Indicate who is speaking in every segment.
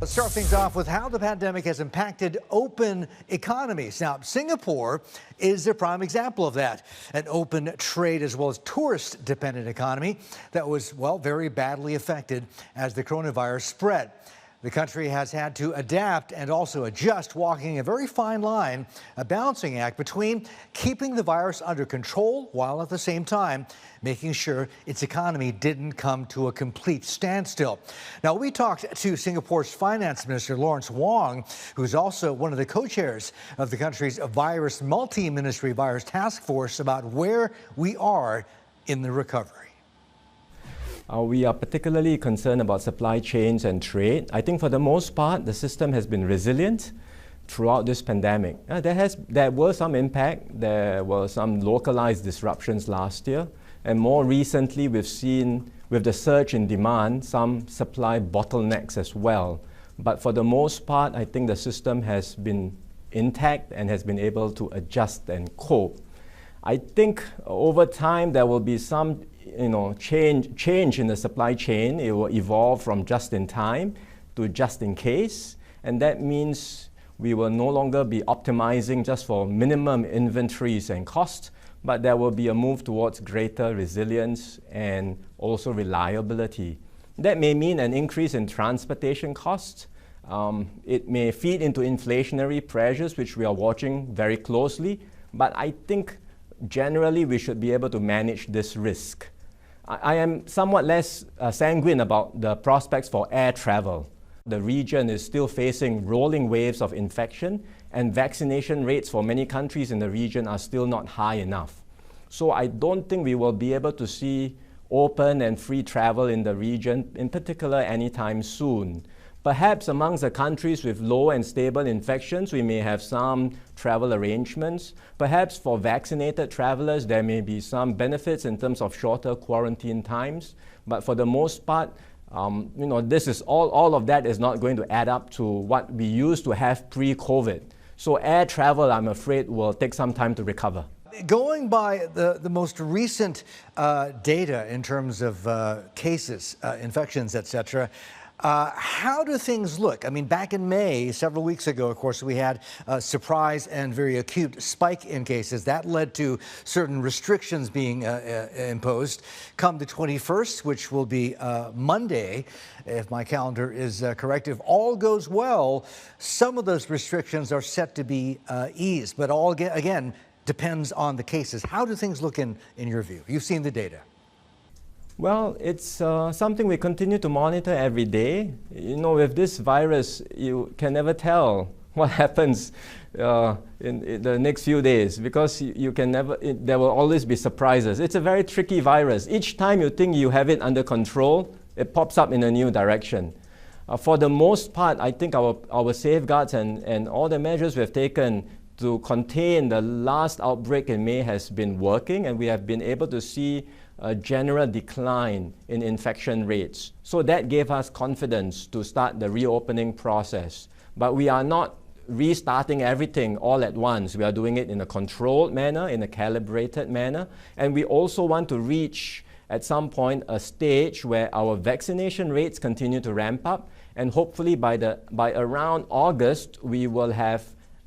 Speaker 1: Let's start things off with how the pandemic has impacted open economies. Now, Singapore is a prime example of that. An open trade as well as tourist-dependent economy that was, well, very badly affected as the coronavirus spread. The country has had to adapt and also adjust, walking a very fine line, a balancing act between keeping the virus under control while at the same time making sure its economy didn't come to a complete standstill. Now, we talked to Singapore's Finance Minister, Lawrence Wong, who's also one of the co-chairs of the country's multi-ministry virus task force, about where we are in the recovery.
Speaker 2: We are particularly concerned about supply chains and trade. I think for the most part, the system has been resilient throughout this pandemic. There were some impact. There were some localized disruptions last year. And more recently, we've seen, with the surge in demand, some supply bottlenecks as well. But for the most part, I think the system has been intact and has been able to adjust and cope. I think over time, there will be some change in the supply chain. It will evolve from just in time to just in case. And that means we will no longer be optimizing just for minimum inventories and costs, but there will be a move towards greater resilience and also reliability. That may mean an increase in transportation costs. It may feed into inflationary pressures, which we are watching very closely. But I think generally we should be able to manage this risk. I am somewhat less sanguine about the prospects for air travel. The region is still facing rolling waves of infection, and vaccination rates for many countries in the region are still not high enough. So I don't think we will be able to see open and free travel in the region, in particular anytime soon. Perhaps amongst the countries with low and stable infections, we may have some travel arrangements. Perhaps for vaccinated travelers, there may be some benefits in terms of shorter quarantine times. But for the most part, this is all of that is not going to add up to what we used to have pre-COVID. So air travel, I'm afraid, will take some time to recover.
Speaker 1: Going by the most recent data in terms of cases, infections, etc., how do things look? I mean, back in May, several weeks ago, of course, we had a surprise and very acute spike in cases. That led to certain restrictions being imposed. Come the 21st, which will be Monday, if my calendar is correct, if all goes well, some of those restrictions are set to be eased. But all, again, depends on the cases. How do things look in your view? You've seen the data.
Speaker 2: Well, it's something we continue to monitor every day. With this virus, you can never tell what happens in the next few days, because you can never, there will always be surprises. It's a very tricky virus. Each time you think you have it under control, it pops up in a new direction. For the most part, I think our safeguards and all the measures we have taken to contain the last outbreak in May has been working, and we have been able to see a general decline in infection rates. So that gave us confidence to start the reopening process. But we are not restarting everything all at once. We are doing it in a controlled manner, in a calibrated manner. And we also want to reach, at some point, a stage where our vaccination rates continue to ramp up. And hopefully by around August, we will have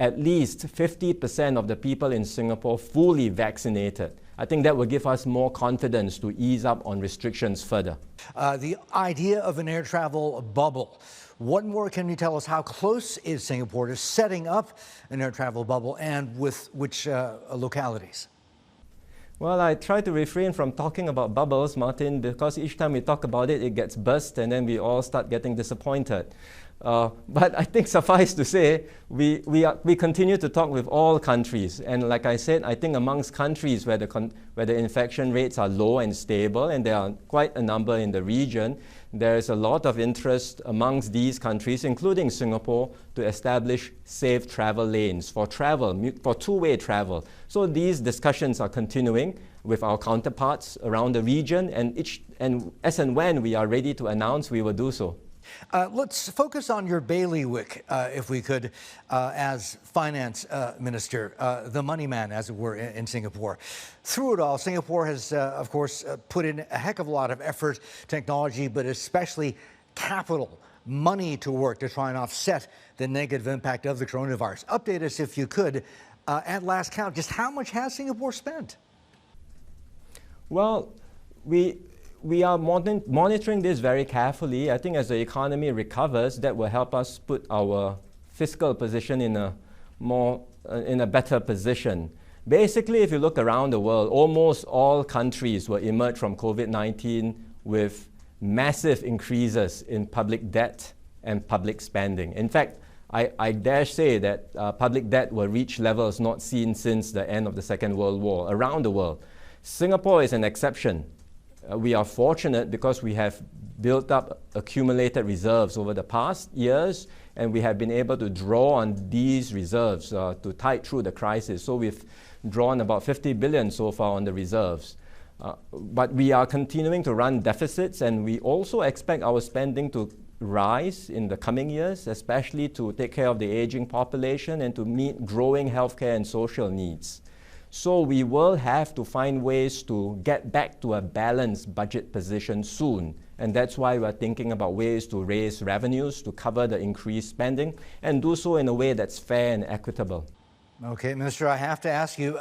Speaker 2: at least 50% of the people in Singapore fully vaccinated. I think that will give us more confidence to ease up on restrictions further.
Speaker 1: The idea of an air travel bubble. What more can you tell us? How close is Singapore to setting up an air travel bubble, and with which localities?
Speaker 2: Well, I try to refrain from talking about bubbles, Martin, because each time we talk about it, it gets burst and then we all start getting disappointed. But I think suffice to say, we continue to talk with all countries. And like I said, I think amongst countries where the infection rates are low and stable, and there are quite a number in the region, there is a lot of interest amongst these countries, including Singapore, to establish safe travel lanes for two-way travel. So these discussions are continuing with our counterparts around the region, and as and when we are ready to announce, we will do so.
Speaker 1: Let's focus on your bailiwick, if we could, as finance minister, the money man, as it were, in Singapore. Through it all, Singapore has, of course, put in a heck of a lot of effort, technology, but especially capital money to work to try and offset the negative impact of the coronavirus. Update us, if you could, at last count, just how much has Singapore spent?
Speaker 2: Well, we are monitoring this very carefully. I think as the economy recovers, that will help us put our fiscal position in a better position. Basically, if you look around the world, almost all countries will emerge from COVID-19 with massive increases in public debt and public spending. In fact, I dare say that public debt will reach levels not seen since the end of the Second World War around the world. Singapore is an exception. We are fortunate because we have built up accumulated reserves over the past years, and we have been able to draw on these reserves to tide through the crisis. So we've drawn about 50 billion so far on the reserves. But we are continuing to run deficits, and we also expect our spending to rise in the coming years, especially to take care of the aging population and to meet growing healthcare and social needs. So we will have to find ways to get back to a balanced budget position soon. And that's why we're thinking about ways to raise revenues to cover the increased spending and do so in a way that's fair and equitable.
Speaker 1: Okay, Minister, I have to ask you,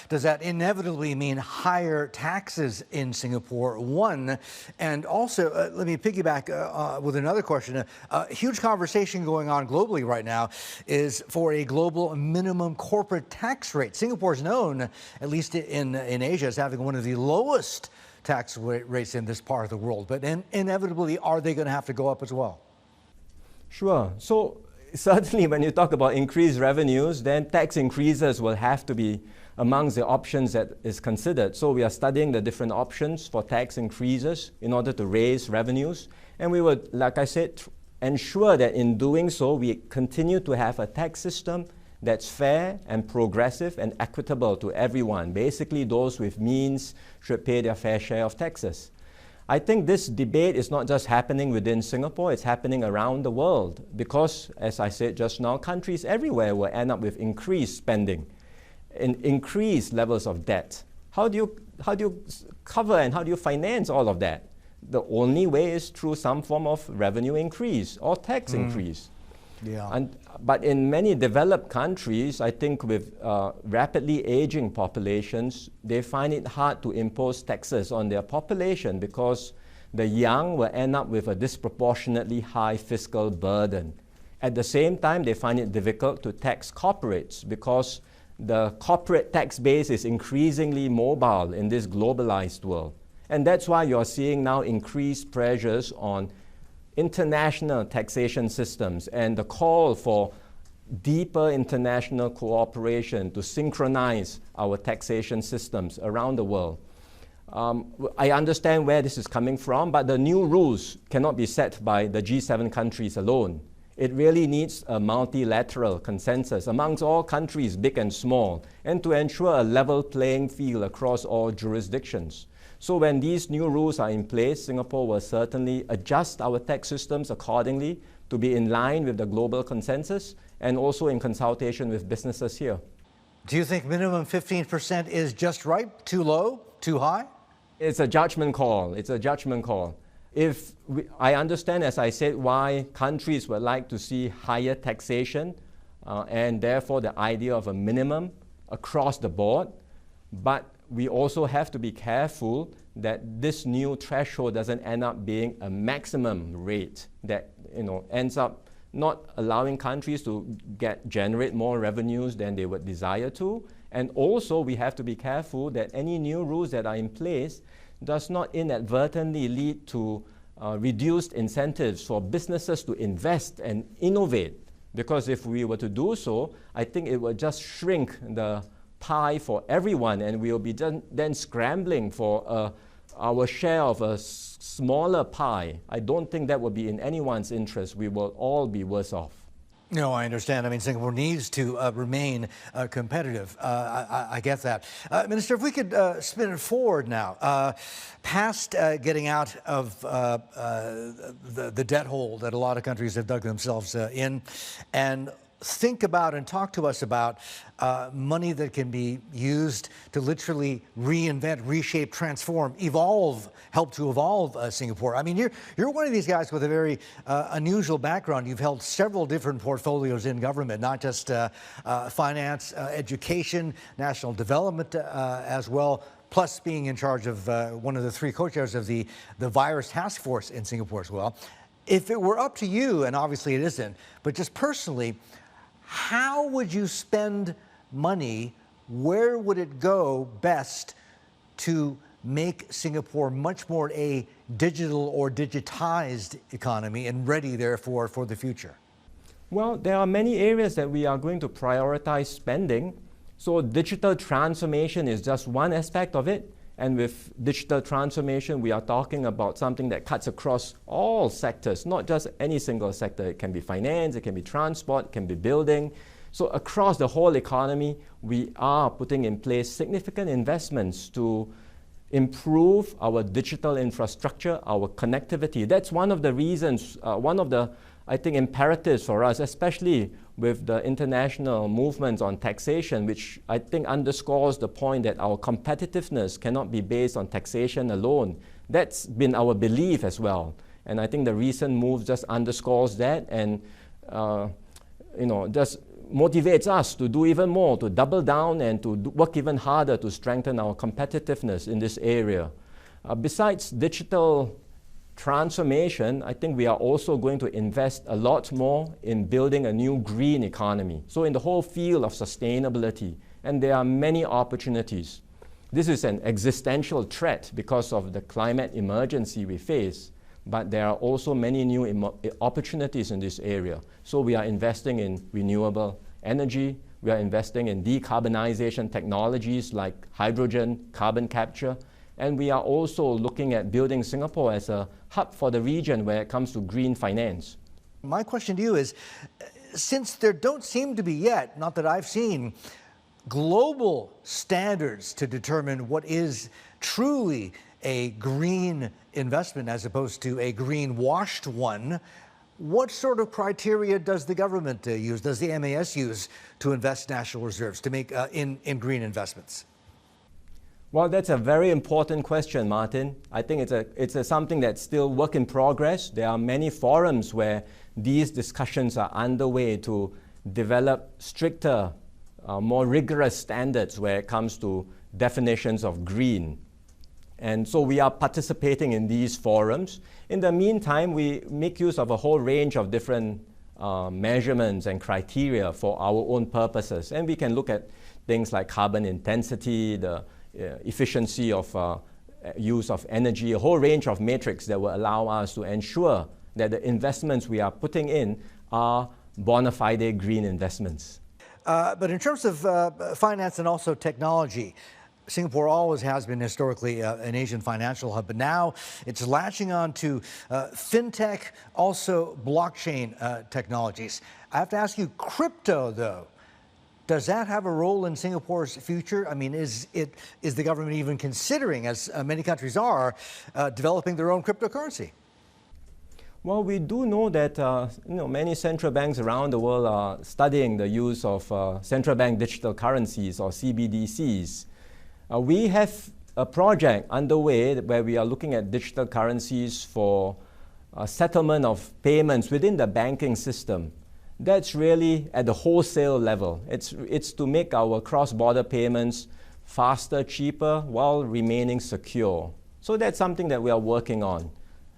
Speaker 1: does that inevitably mean higher taxes in Singapore? One, and also, let me piggyback with another question. A huge conversation going on globally right now is for a global minimum corporate tax rate. Singapore is known, at least in Asia, as having one of the lowest tax rates in this part of the world. But inevitably, are they going to have to go up as well?
Speaker 2: Sure. So certainly when you talk about increased revenues, then tax increases will have to be amongst the options that is considered. So we are studying the different options for tax increases in order to raise revenues. And we would, like I said, ensure that in doing so, we continue to have a tax system that's fair and progressive and equitable to everyone. Basically, those with means should pay their fair share of taxes. I think this debate is not just happening within Singapore, it's happening around the world because, as I said just now, countries everywhere will end up with increased spending and increased levels of debt. How do you cover and how do you finance all of that? The only way is through some form of revenue increase or tax increase.
Speaker 1: Yeah.
Speaker 2: But in many developed countries, I think with rapidly aging populations, they find it hard to impose taxes on their population because the young will end up with a disproportionately high fiscal burden. At the same time, they find it difficult to tax corporates because the corporate tax base is increasingly mobile in this globalized world. And that's why you're seeing now increased pressures on international taxation systems and the call for deeper international cooperation to synchronize our taxation systems around the world. I understand where this is coming from, but the new rules cannot be set by the G7 countries alone. It really needs a multilateral consensus amongst all countries, big and small, and to ensure a level playing field across all jurisdictions. So when these new rules are in place, Singapore will certainly adjust our tax systems accordingly to be in line with the global consensus and also in consultation with businesses here.
Speaker 1: Do you think minimum 15% is just right? Too low? Too high?
Speaker 2: It's a judgment call. It's a judgment call. I understand, as I said, why countries would like to see higher taxation and therefore the idea of a minimum across the board. But we also have to be careful that this new threshold doesn't end up being a maximum rate that ends up not allowing countries to generate more revenues than they would desire to. And also we have to be careful that any new rules that are in place does not inadvertently lead to reduced incentives for businesses to invest and innovate. Because if we were to do so, I think it will just shrink the pie for everyone, and we'll be then scrambling for our share of a smaller pie. I don't think that would be in anyone's interest. We will all be worse off.
Speaker 1: No, I understand. I mean, Singapore needs to remain competitive. I get that. Minister, if we could spin it forward now, past getting out of the debt hole that a lot of countries have dug themselves in, and think about and talk to us about money that can be used to literally reinvent, reshape, transform, evolve, help to evolve Singapore. I mean, you're one of these guys with a very unusual background. You've held several different portfolios in government, not just finance, education, national development as well, plus being in charge of one of the three co-chairs of the virus task force in Singapore as well. If it were up to you, and obviously it isn't, but just personally, how would you spend money? Where would it go best to make Singapore much more a digital or digitized economy and ready, therefore, for the future?
Speaker 2: Well, there are many areas that we are going to prioritize spending. So digital transformation is just one aspect of it. And with digital transformation, we are talking about something that cuts across all sectors, not just any single sector. It can be finance, it can be transport, it can be building. So across the whole economy, we are putting in place significant investments to improve our digital infrastructure, our connectivity. That's one of the reasons, one of the, I think, imperatives for us, especially with the international movements on taxation, which I think underscores the point that our competitiveness cannot be based on taxation alone. That's been our belief as well. And I think the recent move just underscores that and just motivates us to do even more, to double down and to work even harder to strengthen our competitiveness in this area. Besides digital transformation, I think we are also going to invest a lot more in building a new green economy. So in the whole field of sustainability, and there are many opportunities. This is an existential threat because of the climate emergency we face, but there are also many new opportunities in this area. So we are investing in renewable energy, we are investing in decarbonization technologies like hydrogen, carbon capture, and we are also looking at building Singapore as a hub for the region when it comes to green finance.
Speaker 1: My question to you is, since there don't seem to be yet, not that I've seen, global standards to determine what is truly a green investment as opposed to a green-washed one, what sort of criteria does the government use, does the MAS use to invest national reserves, to make in green investments?
Speaker 2: Well, that's a very important question, Martin. I think it's something that's still work in progress. There are many forums where these discussions are underway to develop stricter, more rigorous standards where it comes to definitions of green. And so we are participating in these forums. In the meantime, we make use of a whole range of different measurements and criteria for our own purposes. And we can look at things like carbon intensity, the efficiency of use of energy, a whole range of metrics that will allow us to ensure that the investments we are putting in are bona fide green investments.
Speaker 1: But in terms of finance and also technology, Singapore always has been historically an Asian financial hub, but now it's latching on to fintech, also blockchain technologies. I have to ask you, crypto though, does that have a role in Singapore's future? I mean, is the government even considering, as many countries are, developing their own cryptocurrency?
Speaker 2: Well, we do know that many central banks around the world are studying the use of central bank digital currencies or CBDCs. We have a project underway where we are looking at digital currencies for settlement of payments within the banking system. That's really at the wholesale level. It's to make our cross-border payments faster, cheaper, while remaining secure. So that's something that we are working on.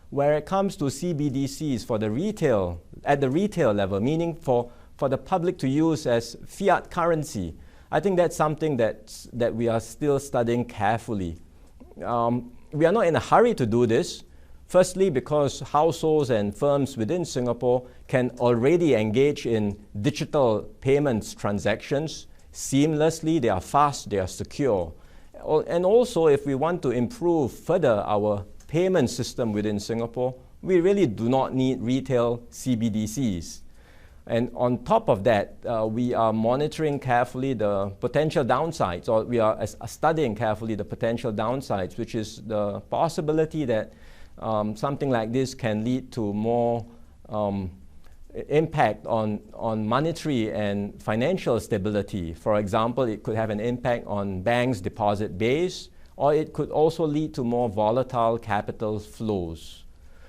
Speaker 2: Where it comes to CBDCs for the retail, at the retail level, meaning for the public to use as fiat currency, I think that's something that we are still studying carefully. We are not in a hurry to do this. Firstly, because households and firms within Singapore can already engage in digital payments transactions seamlessly, they are fast, they are secure. And also, if we want to improve further our payment system within Singapore, we really do not need retail CBDCs. And on top of that, we are monitoring carefully the potential downsides, or we are studying carefully the potential downsides, which is the possibility that something like this can lead to more impact on monetary and financial stability. For example, it could have an impact on banks' deposit base, or it could also lead to more volatile capital flows.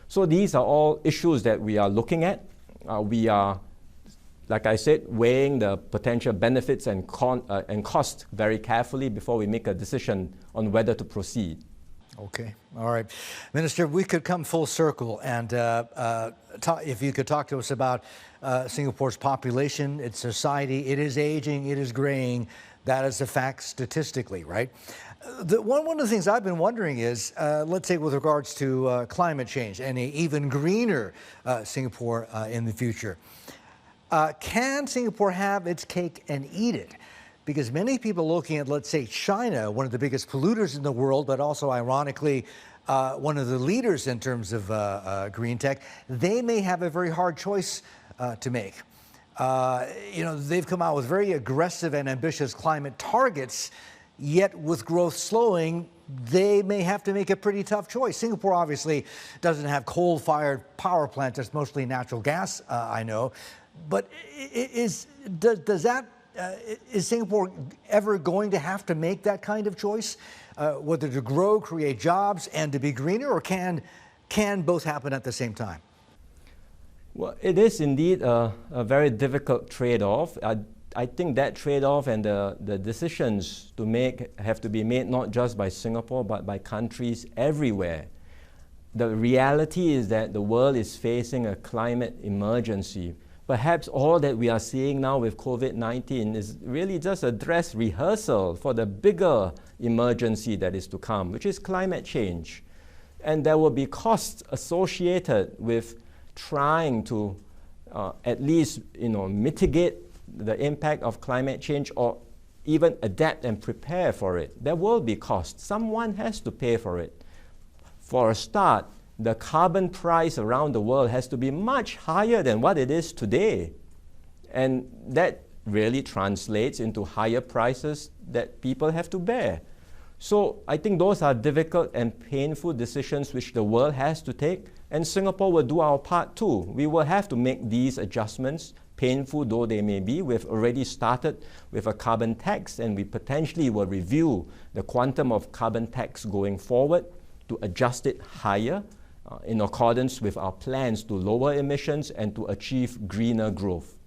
Speaker 2: So these are all issues that we are looking at. We are, like I said, weighing the potential benefits and costs very carefully before we make a decision on whether to proceed.
Speaker 1: Okay, all right. Minister, we could come full circle and if you could talk to us about Singapore's population, its society. It is aging, it is graying. That is a fact statistically, right? One of the things I've been wondering is, let's say with regards to climate change and an even greener Singapore in the future. Can Singapore have its cake and eat it? Because many people looking at, let's say, China, one of the biggest polluters in the world, but also ironically, one of the leaders in terms of green tech, they may have a very hard choice to make. You know, they've come out with very aggressive and ambitious climate targets, yet with growth slowing, they may have to make a pretty tough choice. Singapore obviously doesn't have coal-fired power plants. It's mostly natural gas, I know. But is Singapore ever going to have to make that kind of choice, whether to grow, create jobs, and to be greener, or can both happen at the same time?
Speaker 2: Well, it is indeed a very difficult trade-off. I think that trade-off and the decisions to make have to be made not just by Singapore, but by countries everywhere. The reality is that the world is facing a climate emergency. Perhaps all that we are seeing now with COVID-19 is really just a dress rehearsal for the bigger emergency that is to come, which is climate change. And there will be costs associated with trying to at least mitigate the impact of climate change or even adapt and prepare for it. There will be costs. Someone has to pay for it. For a start, the carbon price around the world has to be much higher than what it is today. And that really translates into higher prices that people have to bear. So I think those are difficult and painful decisions which the world has to take, and Singapore will do our part too. We will have to make these adjustments, painful though they may be. We've already started with a carbon tax, and we potentially will review the quantum of carbon tax going forward to adjust it higher in accordance with our plans to lower emissions and to achieve greener growth.